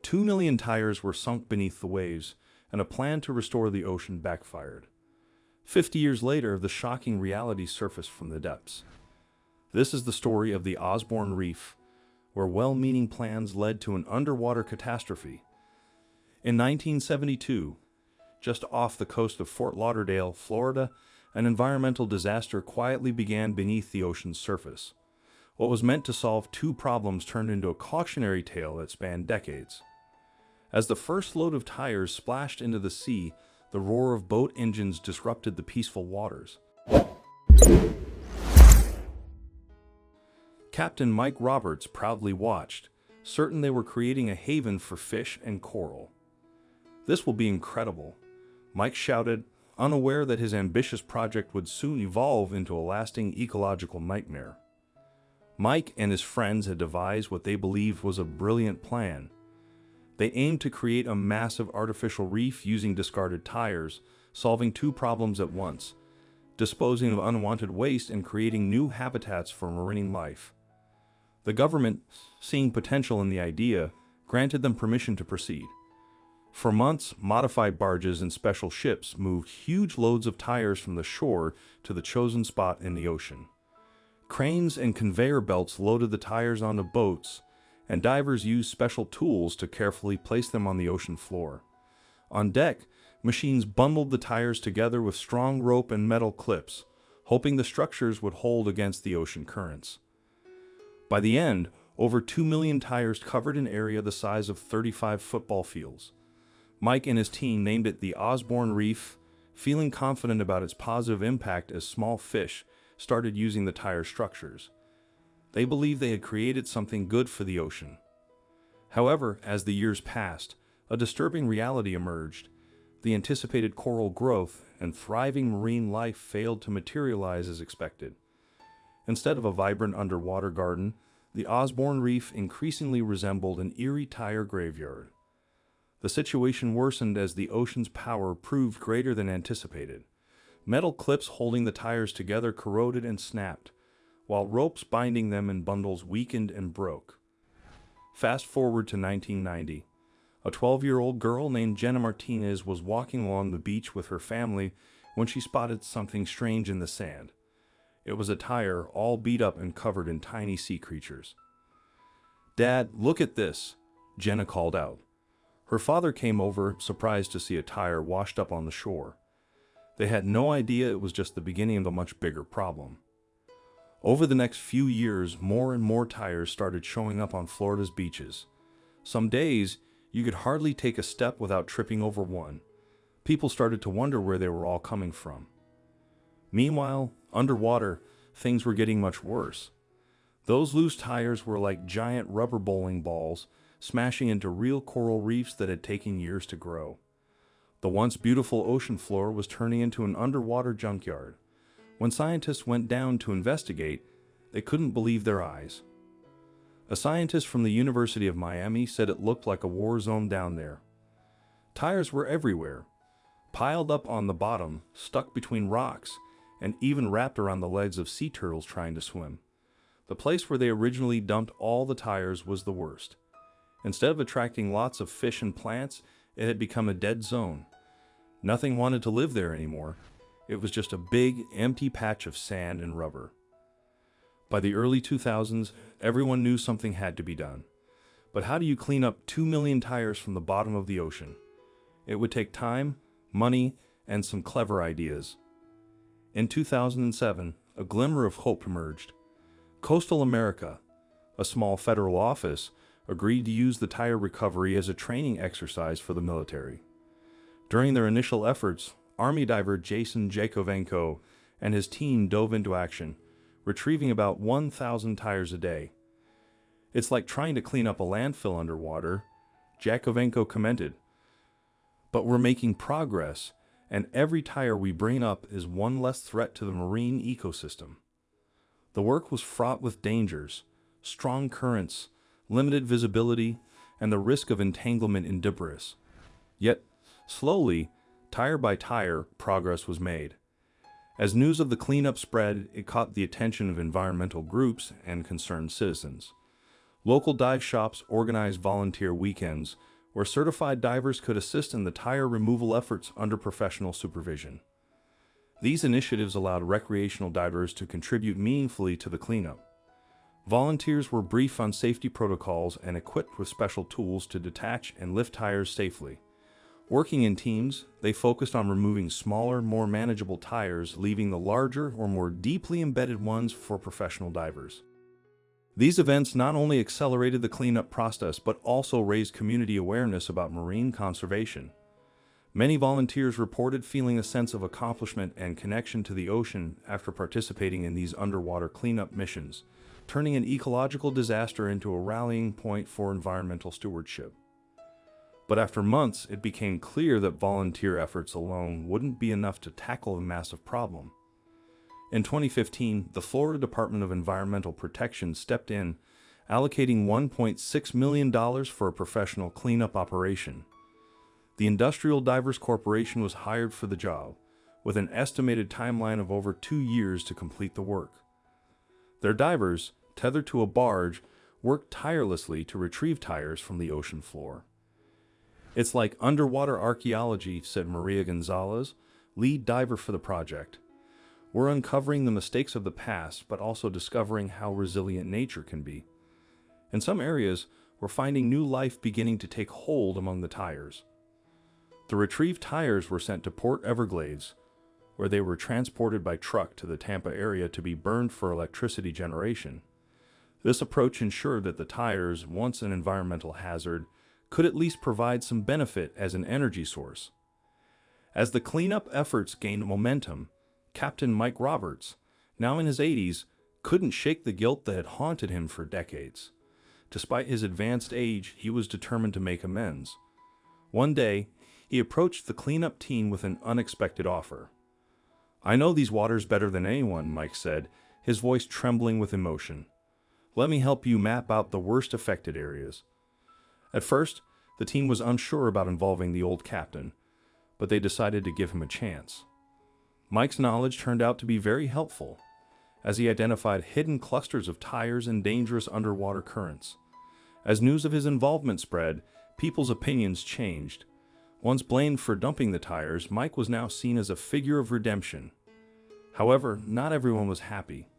2 million tires were sunk beneath the waves, and a plan to restore the ocean backfired. 50 years later, the shocking reality surfaced from the depths. This is the story of the Osborne Reef, where well-meaning plans led to an underwater catastrophe. In 1972, just off the coast of Fort Lauderdale, Florida, an environmental disaster quietly began beneath the ocean's surface. What was meant to solve two problems turned into a cautionary tale that spanned decades. As the first load of tires splashed into the sea, the roar of boat engines disrupted the peaceful waters. Captain Mike Roberts proudly watched, certain they were creating a haven for fish and coral. "This will be incredible," Mike shouted, unaware that his ambitious project would soon evolve into a lasting ecological nightmare. Mike and his friends had devised what they believed was a brilliant plan. They aimed to create a massive artificial reef using discarded tires, solving two problems at once: disposing of unwanted waste and creating new habitats for marine life. The government, seeing potential in the idea, granted them permission to proceed. For months, modified barges and special ships moved huge loads of tires from the shore to the chosen spot in the ocean. Cranes and conveyor belts loaded the tires onto boats, and divers used special tools to carefully place them on the ocean floor. On deck, machines bundled the tires together with strong rope and metal clips, hoping the structures would hold against the ocean currents. By the end, over 2 million tires covered an area the size of 35 football fields. Mike and his team named it the Osborne Reef, feeling confident about its positive impact as small fish started using the tire structures. They believed they had created something good for the ocean. However, as the years passed, a disturbing reality emerged. The anticipated coral growth and thriving marine life failed to materialize as expected. Instead of a vibrant underwater garden, the Osborne Reef increasingly resembled an eerie tire graveyard. The situation worsened as the ocean's power proved greater than anticipated. Metal clips holding the tires together corroded and snapped, while ropes binding them in bundles weakened and broke. Fast forward to 1990. A 12-year-old girl named Jenna Martinez was walking along the beach with her family when she spotted something strange in the sand. It was a tire all beat up and covered in tiny sea creatures. "Dad, look at this," Jenna called out. Her father came over, surprised to see a tire washed up on the shore. They had no idea it was just the beginning of a much bigger problem. Over the next few years, more and more tires started showing up on Florida's beaches. Some days, you could hardly take a step without tripping over one. People started to wonder where they were all coming from. Meanwhile, underwater, things were getting much worse. Those loose tires were like giant rubber bowling balls, smashing into real coral reefs that had taken years to grow. The once beautiful ocean floor was turning into an underwater junkyard. When scientists went down to investigate, they couldn't believe their eyes. A scientist from the University of Miami said it looked like a war zone down there. Tires were everywhere, piled up on the bottom, stuck between rocks, and even wrapped around the legs of sea turtles trying to swim. The place where they originally dumped all the tires was the worst. Instead of attracting lots of fish and plants, it had become a dead zone. Nothing wanted to live there anymore. It was just a big, empty patch of sand and rubber. By the early 2000s, everyone knew something had to be done. But how do you clean up 2 million tires from the bottom of the ocean? It would take time, money, and some clever ideas. In 2007, a glimmer of hope emerged. Coastal America, a small federal office, agreed to use the tire recovery as a training exercise for the military. During their initial efforts, Army diver Jason Jakovenko and his team dove into action, retrieving about 1,000 tires a day. "It's like trying to clean up a landfill underwater," Jakovenko commented. "But we're making progress, and every tire we bring up is one less threat to the marine ecosystem." The work was fraught with dangers: strong currents, limited visibility, and the risk of entanglement in debris. Yet, slowly, tire by tire, progress was made. As news of the cleanup spread, it caught the attention of environmental groups and concerned citizens. Local dive shops organized volunteer weekends where certified divers could assist in the tire removal efforts under professional supervision. These initiatives allowed recreational divers to contribute meaningfully to the cleanup. Volunteers were briefed on safety protocols and equipped with special tools to detach and lift tires safely. Working in teams, they focused on removing smaller, more manageable tires, leaving the larger or more deeply embedded ones for professional divers. These events not only accelerated the cleanup process but also raised community awareness about marine conservation. Many volunteers reported feeling a sense of accomplishment and connection to the ocean after participating in these underwater cleanup missions, turning an ecological disaster into a rallying point for environmental stewardship. But after months, it became clear that volunteer efforts alone wouldn't be enough to tackle the massive problem. In 2015, the Florida Department of Environmental Protection stepped in, allocating $1.6 million for a professional cleanup operation. The Industrial Divers Corporation was hired for the job, with an estimated timeline of over 2 years to complete the work. Their divers, tethered to a barge, worked tirelessly to retrieve tires from the ocean floor. "It's like underwater archaeology," said Maria Gonzalez, lead diver for the project. "We're uncovering the mistakes of the past, but also discovering how resilient nature can be. In some areas, we're finding new life beginning to take hold among the tires." The retrieved tires were sent to Port Everglades, where they were transported by truck to the Tampa area to be burned for electricity generation. This approach ensured that the tires, once an environmental hazard, could at least provide some benefit as an energy source. As the cleanup efforts gained momentum, Captain Mike Roberts, now in his 80s, couldn't shake the guilt that had haunted him for decades. Despite his advanced age, he was determined to make amends. One day, he approached the cleanup team with an unexpected offer. "I know these waters better than anyone," Mike said, his voice trembling with emotion. "Let me help you map out the worst affected areas." At first, the team was unsure about involving the old captain, but they decided to give him a chance. Mike's knowledge turned out to be very helpful, as he identified hidden clusters of tires and dangerous underwater currents. As news of his involvement spread, people's opinions changed. Once blamed for dumping the tires, Mike was now seen as a figure of redemption. However, not everyone was happy.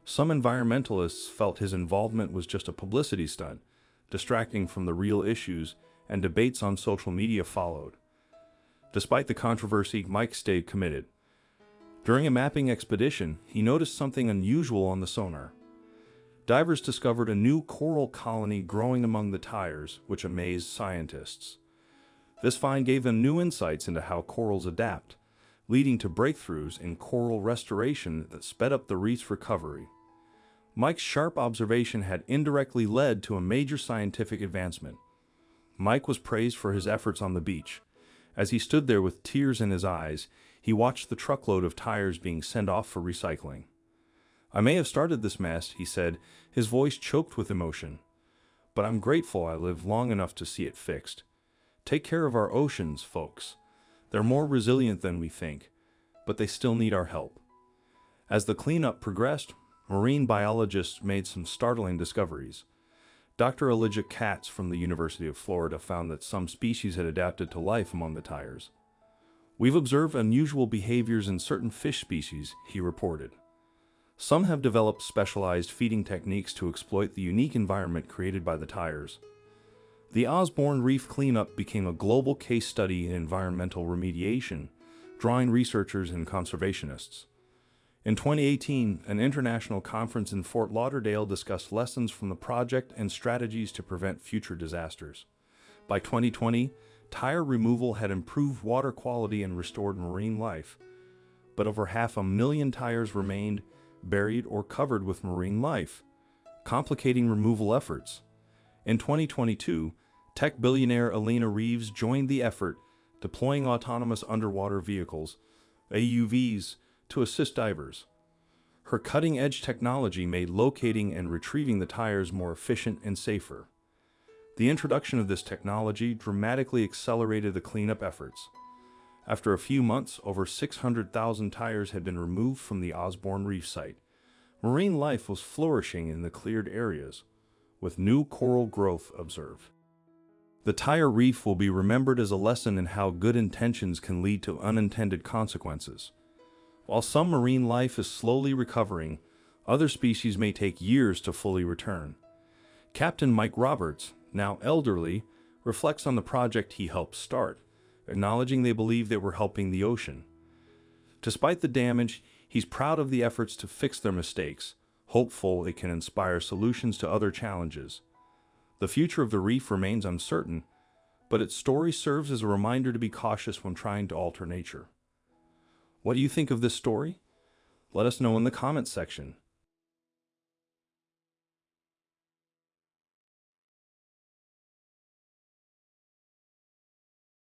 Some environmentalists felt his involvement was just a publicity stunt, distracting from the real issues, and debates on social media followed. Despite the controversy, Mike stayed committed. During a mapping expedition, he noticed something unusual on the sonar. Divers discovered a new coral colony growing among the tires, which amazed scientists. This find gave them new insights into how corals adapt, leading to breakthroughs in coral restoration that sped up the reef's recovery. Mike's sharp observation had indirectly led to a major scientific advancement. Mike was praised for his efforts on the beach. As he stood there with tears in his eyes, he watched the truckload of tires being sent off for recycling. "I may have started this mess," he said, his voice choked with emotion. "But I'm grateful I lived long enough to see it fixed. Take care of our oceans, folks. They're more resilient than we think, but they still need our help." As the cleanup progressed, marine biologists made some startling discoveries. Dr. Elijah Katz from the University of Florida found that some species had adapted to life among the tires. "We've observed unusual behaviors in certain fish species," he reported. "Some have developed specialized feeding techniques to exploit the unique environment created by the tires." The Osborne Reef cleanup became a global case study in environmental remediation, drawing researchers and conservationists. In 2018, an international conference in Fort Lauderdale discussed lessons from the project and strategies to prevent future disasters. By 2020, tire removal had improved water quality and restored marine life, but over 500,000 tires remained buried or covered with marine life, complicating removal efforts. In 2022, tech billionaire Elena Reeves joined the effort, deploying autonomous underwater vehicles, AUVs, to assist divers. Her cutting-edge technology made locating and retrieving the tires more efficient and safer. The introduction of this technology dramatically accelerated the cleanup efforts. After a few months, over 600,000 tires had been removed from the Osborne Reef site. Marine life was flourishing in the cleared areas, with new coral growth observed. The Tire Reef will be remembered as a lesson in how good intentions can lead to unintended consequences. While some marine life is slowly recovering, other species may take years to fully return. Captain Mike Roberts, now elderly, reflects on the project he helped start, acknowledging they believe they were helping the ocean. Despite the damage, he's proud of the efforts to fix their mistakes, hopeful it can inspire solutions to other challenges. The future of the reef remains uncertain, but its story serves as a reminder to be cautious when trying to alter nature. What do you think of this story? Let us know in the comments section.